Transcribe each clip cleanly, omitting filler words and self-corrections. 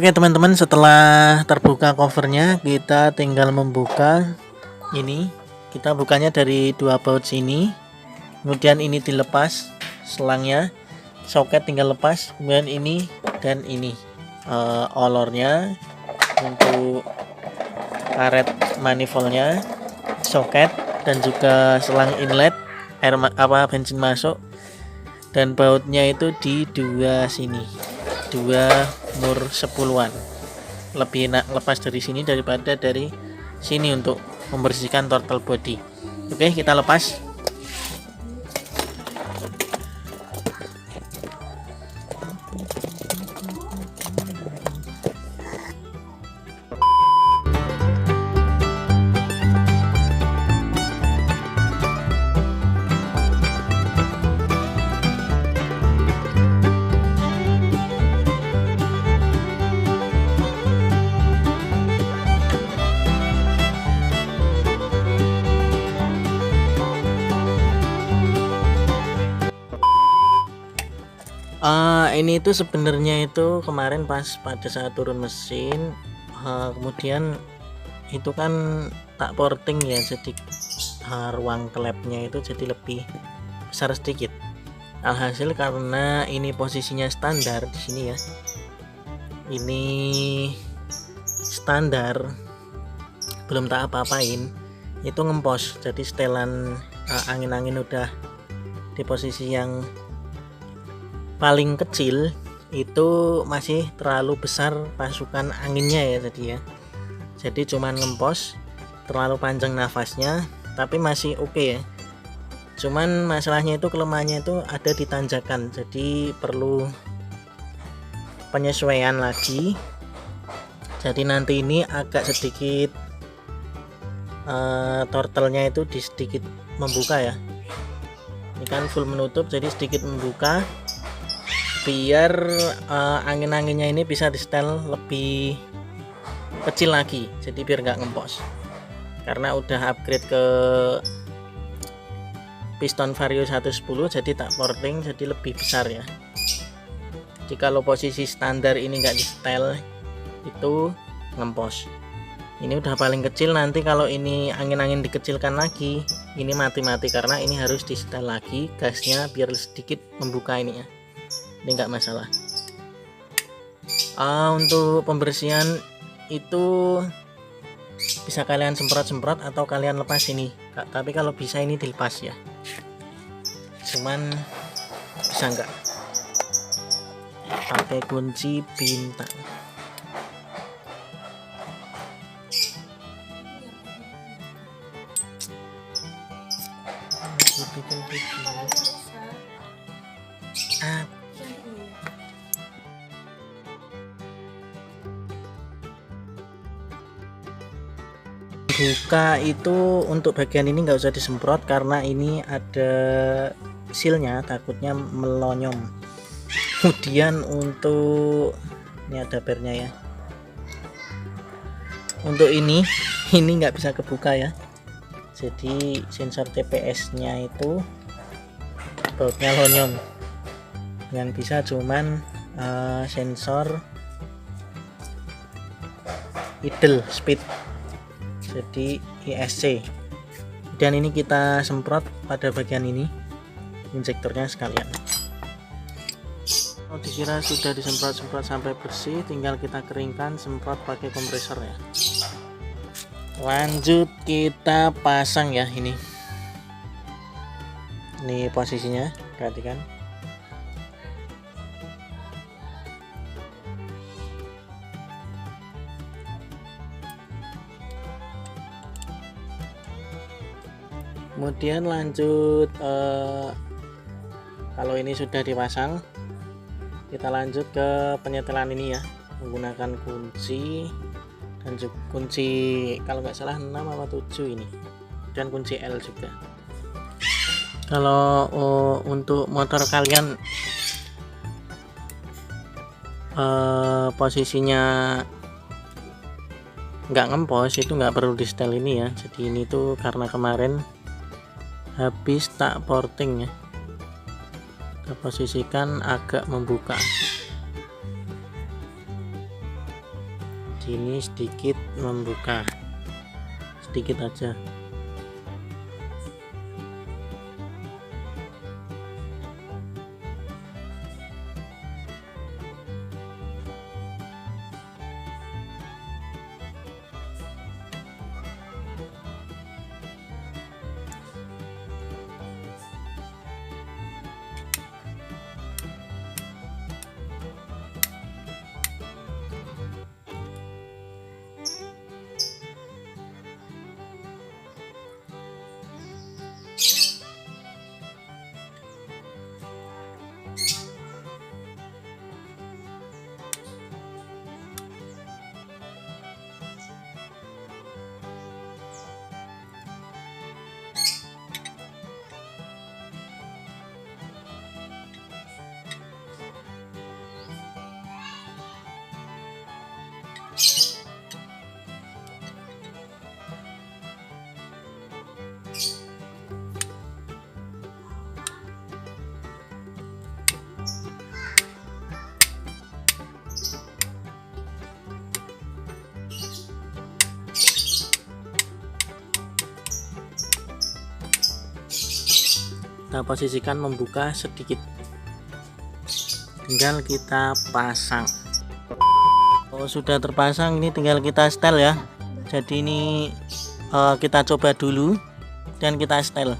Oke teman-teman, setelah terbuka covernya, kita tinggal membuka ini. Kita bukanya dari dua baut sini, kemudian ini dilepas selangnya, soket tinggal lepas, kemudian ini dan ini olornya untuk karet manifoldnya, soket dan juga selang inlet air bensin masuk, dan bautnya itu di dua sini, dua mur 10-an. Lebih enak lepas dari sini daripada dari sini untuk membersihkan throttle body. Oke, kita lepas. Ini itu sebenarnya itu kemarin pas pada saat turun mesin, kemudian itu kan tak porting ya, jadi ruang klepnya itu jadi lebih besar sedikit. Alhasil karena ini posisinya standar di sini ya, ini standar, belum tak apa-apain, itu ngempos. Jadi setelan angin-angin udah di posisi yang paling kecil, itu masih terlalu besar pasukan anginnya ya tadi ya. Jadi cuman ngempos, terlalu panjang nafasnya, tapi masih oke ya. Cuman masalahnya itu, kelemahannya itu ada di tanjakan, jadi perlu penyesuaian lagi. Jadi nanti ini agak sedikit throttle-nya itu sedikit membuka ya. Ini kan full menutup, jadi sedikit membuka biar angin-anginnya ini bisa di setel lebih kecil lagi, jadi biar nggak ngempos. Karena udah upgrade ke piston vario 110, jadi tak porting, jadi lebih besar ya. Jadi kalau posisi standar ini nggak di setel, itu ngempos. Ini udah paling kecil, nanti kalau ini angin-angin dikecilkan lagi, ini mati-mati karena ini harus di setel lagi gasnya biar sedikit membuka ini ya. Ini enggak masalah. Untuk pembersihan itu bisa kalian semprot-semprot atau kalian lepas ini, tapi kalau bisa ini dilepas ya. Cuman bisa enggak pakai kunci bintang. Buka itu untuk bagian ini nggak usah disemprot karena ini ada sealnya, takutnya melonyom. Kemudian untuk ini ada pernya ya. Untuk ini nggak bisa kebuka ya. Jadi sensor TPS-nya itu bautnya lonyom. Yang bisa cuman sensor idle speed, jadi ISC. Dan ini kita semprot pada bagian ini injektornya sekalian. Kalau dikira sudah disemprot-semprot sampai bersih, tinggal kita keringkan, semprot pakai kompresor ya. Lanjut kita pasang ya. Ini posisinya, perhatikan. Kemudian lanjut, kalau ini sudah dipasang, kita lanjut ke penyetelan ini ya, menggunakan kunci dan juga kunci, kalau nggak salah 6 atau 7 ini, dan kunci L juga. Kalau untuk motor kalian posisinya nggak ngempos, itu nggak perlu di setel ini ya. Jadi ini tuh karena kemarin habis tak porting ya, kita posisikan agak membuka. Jadi ini sedikit membuka, sedikit aja. Kita posisikan membuka sedikit, tinggal kita pasang. Oh, sudah terpasang, ini tinggal kita setel ya. Jadi ini kita coba dulu dan kita setel.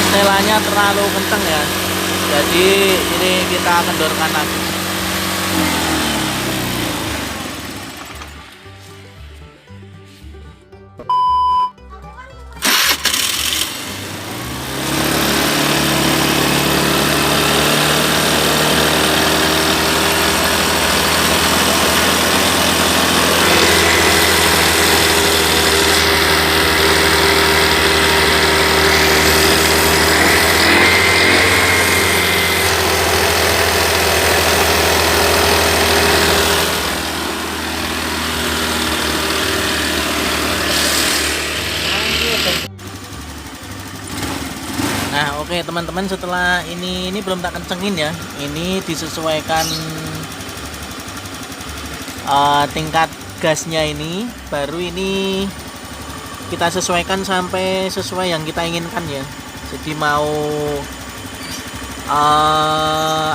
Setelannya terlalu kenceng ya, jadi ini kita kendorkan lagi. Nah, oke teman-teman, setelah ini belum tak kencengin ya. Ini disesuaikan tingkat gasnya ini. Baru ini kita sesuaikan sampai sesuai yang kita inginkan ya. Jadi mau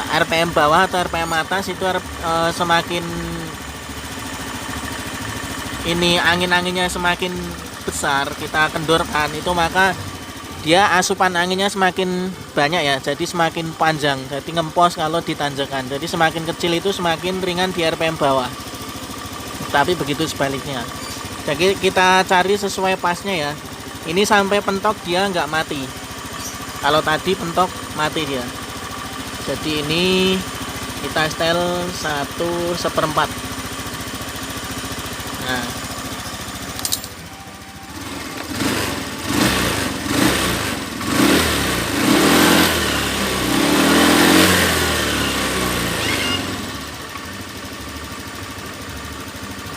RPM bawah atau RPM atas itu semakin ini angin-anginnya semakin besar kita kendorkan itu, maka dia asupan anginnya semakin banyak ya, jadi semakin panjang, jadi ngempos kalau ditanjakan. Jadi semakin kecil itu semakin ringan di RPM bawah, tapi begitu sebaliknya. Jadi kita cari sesuai pasnya ya. Ini sampai pentok dia nggak mati, kalau tadi pentok mati dia. Jadi ini kita setel 1/4. Nah,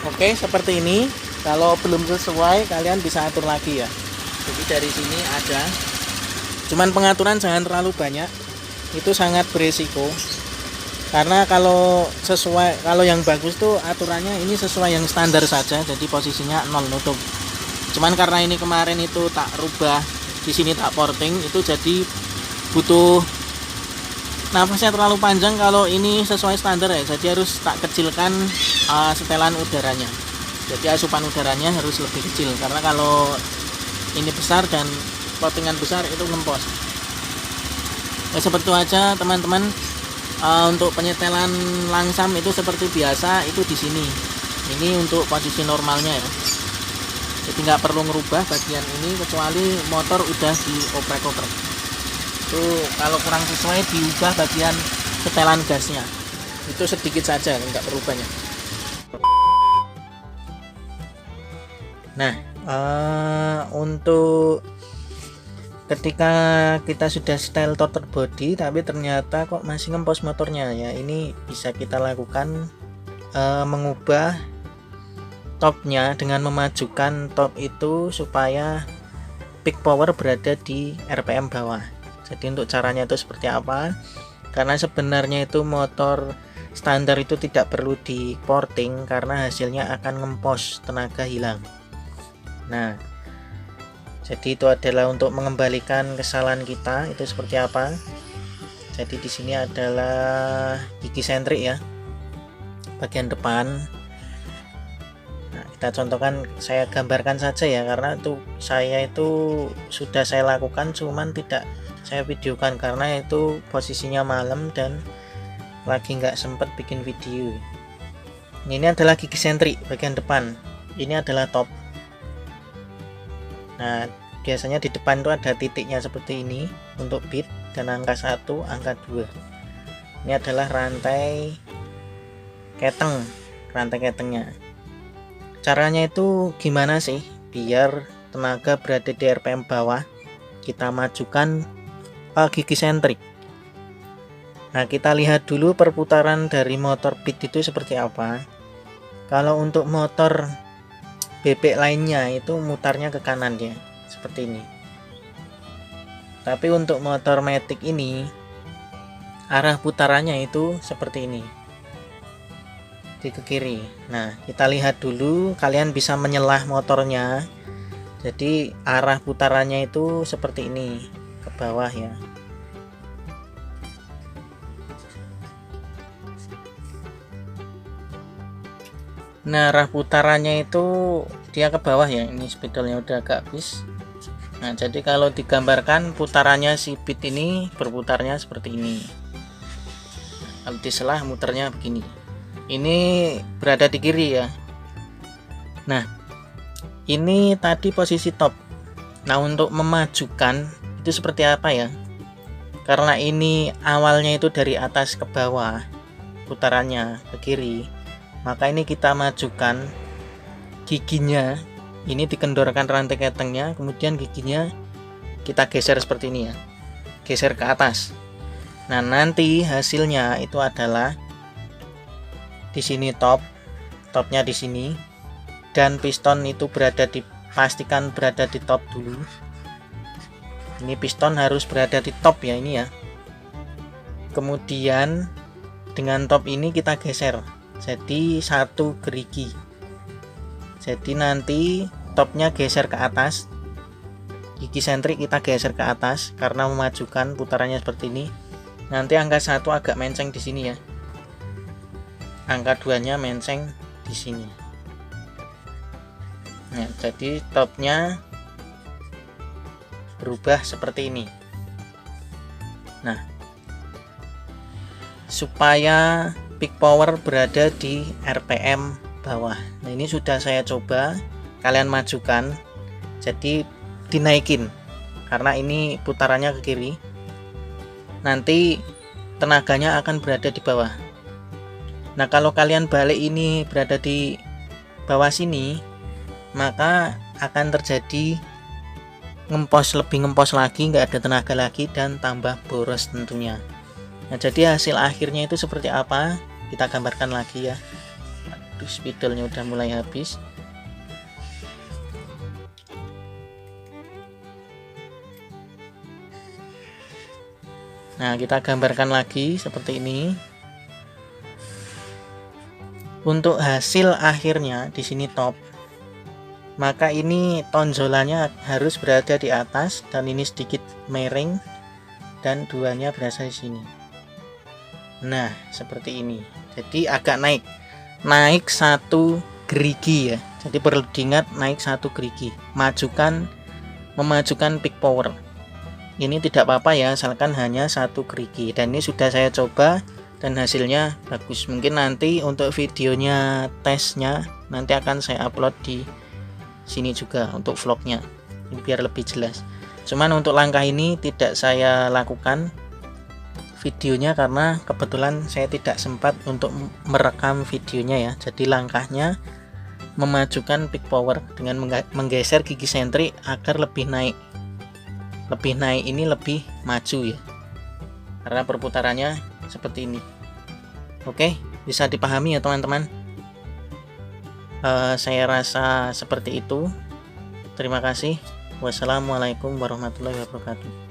oke, seperti ini. Kalau belum sesuai kalian bisa atur lagi ya. Jadi dari sini ada. Cuman pengaturan jangan terlalu banyak. Itu sangat beresiko. Karena kalau sesuai, kalau yang bagus tuh aturannya ini sesuai yang standar saja. Jadi posisinya 0 nutup. Cuman karena ini kemarin itu tak rubah, di sini tak porting, itu jadi butuh nafasnya terlalu panjang. Kalau ini sesuai standar ya, jadi harus tak kecilkan setelan udaranya. Jadi asupan udaranya harus lebih kecil, karena kalau ini besar dan plottingan besar itu ngempos. Ya, seperti itu aja teman-teman. Untuk penyetelan langsam itu seperti biasa, itu di sini. Ini untuk posisi normalnya ya. Jadi nggak perlu ngerubah bagian ini kecuali motor udah dioprek-oprek. Itu kalau kurang sesuai diubah bagian setelan gasnya. Itu sedikit saja, nggak perlu banyak. Nah, untuk ketika kita sudah style throttle body tapi ternyata kok masih ngempos motornya ya, ini bisa kita lakukan mengubah topnya dengan memajukan top itu supaya peak power berada di RPM bawah. Jadi untuk caranya itu seperti apa? Karena sebenarnya itu motor standar itu tidak perlu di porting karena hasilnya akan ngempos, tenaga hilang. Nah, jadi itu adalah untuk mengembalikan kesalahan kita itu seperti apa. Jadi di sini adalah gigi sentrik ya, bagian depan. Nah, kita contohkan, saya gambarkan saja ya, karena itu sudah saya lakukan cuman tidak saya videokan karena itu posisinya malam dan lagi nggak sempet bikin video. Ini adalah gigi sentrik bagian depan, ini adalah top. Nah, biasanya di depan itu ada titiknya seperti ini untuk bit dan angka 1, angka 2. Ini adalah rantai ketengnya. Caranya itu gimana sih biar tenaga berada di RPM bawah? Kita majukan gigi sentrik. Nah, kita lihat dulu perputaran dari motor bit itu seperti apa. Kalau untuk motor bebek lainnya itu mutarnya ke kanan ya, seperti ini. Tapi untuk motor Matic ini arah putarannya itu seperti ini, di ke kiri. Nah, kita lihat dulu, kalian bisa menyelah motornya. Jadi arah putarannya itu seperti ini, ke bawah ya. Nah, arah putarannya itu dia ke bawah ya. Ini spidolnya udah agak habis. Nah, jadi kalau digambarkan putarannya si bit ini berputarnya seperti ini. Kalau diselah muternya begini. Ini berada di kiri ya. Nah, ini tadi posisi top. Nah, untuk memajukan itu seperti apa ya? Karena ini awalnya itu dari atas ke bawah, putarannya ke kiri. Maka ini kita majukan giginya, ini dikendorkan rantai ketengnya, kemudian giginya kita geser seperti ini ya, geser ke atas. Nah, nanti hasilnya itu adalah di sini topnya di sini, dan piston itu pastikan berada di top dulu. Ini piston harus berada di top ya, ini ya. Kemudian dengan top ini kita geser jadi satu gerigi. Jadi nanti topnya geser ke atas, gigi sentrik kita geser ke atas karena memajukan putarannya seperti ini. Nanti angka 1 agak menceng di sini ya, angka 2 nya menceng di sini. Nah, jadi topnya berubah seperti ini. Nah, supaya peak power berada di RPM bawah. Nah, ini sudah saya coba, kalian majukan, jadi dinaikin karena ini putarannya ke kiri. Nanti tenaganya akan berada di bawah. Nah, kalau kalian balik ini berada di bawah sini, maka akan terjadi lebih ngempos lagi, nggak ada tenaga lagi dan tambah boros tentunya. Nah, jadi hasil akhirnya itu seperti apa? Kita gambarkan lagi ya. Aduh, spidolnya udah mulai habis. Nah, kita gambarkan lagi seperti ini. Untuk hasil akhirnya di sini top. Maka ini tonjolannya harus berada di atas dan ini sedikit miring dan duanya berada di sini. Nah, seperti ini. Jadi agak naik satu gerigi ya. Jadi perlu diingat, naik satu gerigi. Memajukan peak power. Ini tidak apa-apa ya, asalkan hanya satu gerigi. Dan ini sudah saya coba dan hasilnya bagus. Mungkin nanti untuk videonya tesnya nanti akan saya upload di sini juga untuk vlognya biar lebih jelas. Cuman untuk langkah ini tidak saya lakukan videonya karena kebetulan saya tidak sempat untuk merekam videonya ya. Jadi langkahnya memajukan peak power dengan menggeser gigi sentri agar lebih naik ini lebih maju ya, karena perputarannya seperti ini. Oke, bisa dipahami ya teman-teman. Saya rasa seperti itu. Terima kasih. Wassalamualaikum warahmatullahi wabarakatuh.